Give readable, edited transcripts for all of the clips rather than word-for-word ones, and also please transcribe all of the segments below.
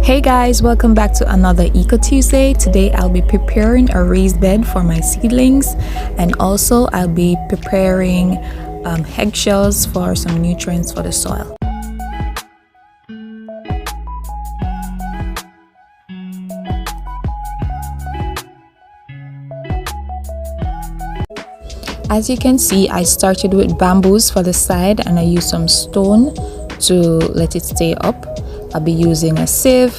Hey guys, welcome back to another Eco Tuesday. Today I'll be preparing a raised bed for my seedlings, and also I'll be preparing eggshells for some nutrients for the soil. As you can see, I started with bamboos for the side and I used some stone to let it stay up. I'll be using a sieve,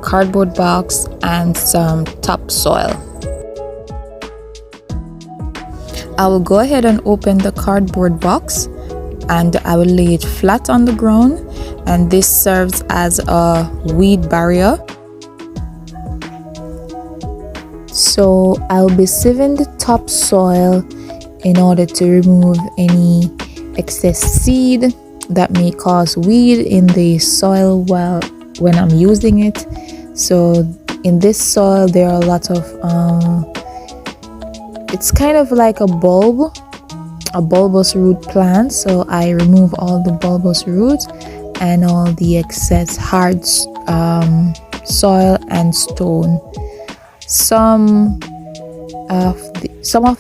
cardboard box, and some topsoil. I will go ahead and open the cardboard box and I will lay it flat on the ground, and this serves as a weed barrier. So I'll be sieving the topsoil in order to remove any excess seed that may cause weed in the soil when I'm using it. So in this soil there are a lot of it's kind of like a bulbous root plant, so I remove all the bulbous roots and all the excess hard soil and stone. Some of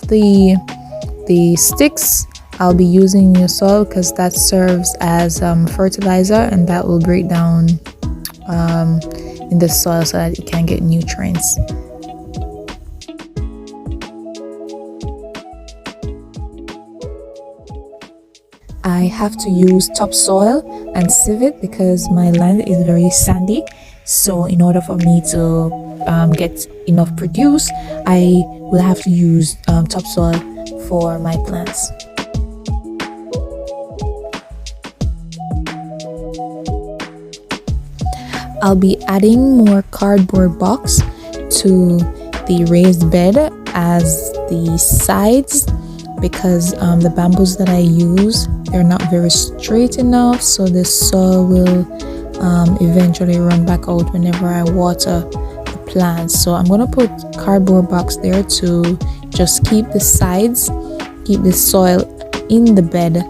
the sticks I'll be using in your soil because that serves as fertilizer, and that will break down in the soil so that it can get nutrients. I have to use topsoil and sieve it because my land is very sandy. So in order for me to get enough produce, I will have to use topsoil for my plants. I'll be adding more cardboard box to the raised bed as the sides because the bamboos that I use, they're not very straight enough, so the soil will eventually run back out whenever I water the plants. So I'm gonna put cardboard box there to just keep the sides, keep the soil in the bed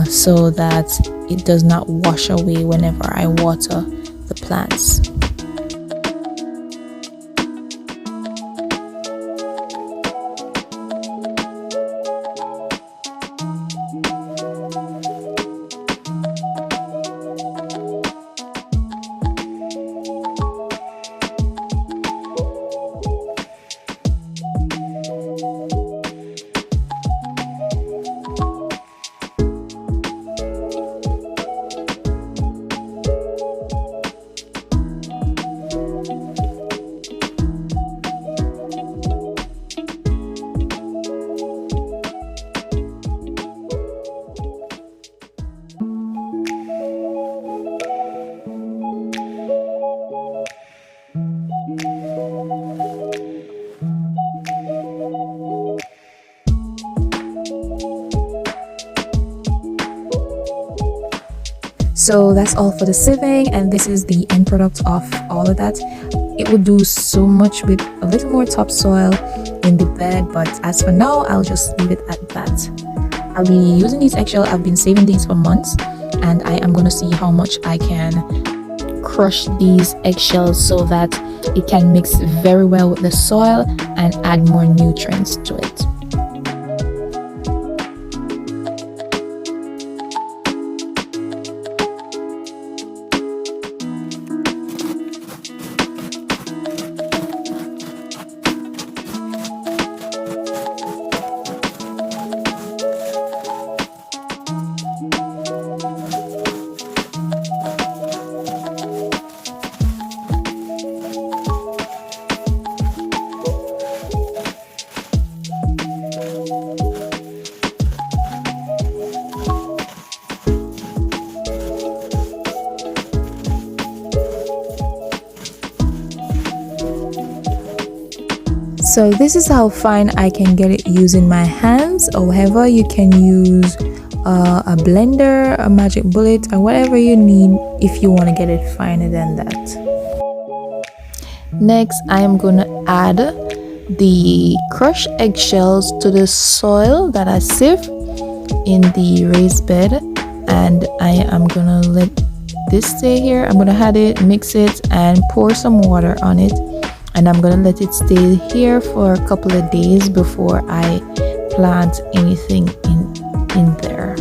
so that it does not wash away whenever I water the plants. So that's all for the sieving, and this is the end product of all of that. It would do so much with a little more topsoil in the bed, but as for now, I'll just leave it at that. I'll be using these eggshells. I've been saving these for months, and I am going to see how much I can crush these eggshells so that it can mix very well with the soil and add more nutrients to it. So this is how fine I can get it using my hands. However, you can use a blender, a magic bullet, or whatever you need if you want to get it finer than that. Next, I am going to add the crushed eggshells to the soil that I sieved in the raised bed, and I am gonna let this stay here, I'm gonna add it, mix it, and pour some water on it, and I'm gonna let it stay here for a couple of days before I plant anything in there.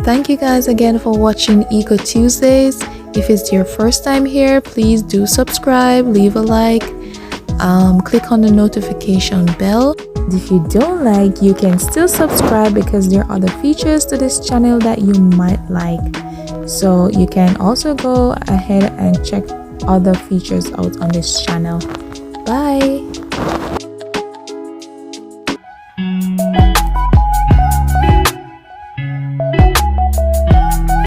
Thank you guys again for watching Eco Tuesdays. If it's your first time here, please do subscribe, leave a like, click on the notification bell. If you don't like, you can still subscribe because there are other features to this channel that you might like. So you can also go ahead and check other features out on this channel. Bye.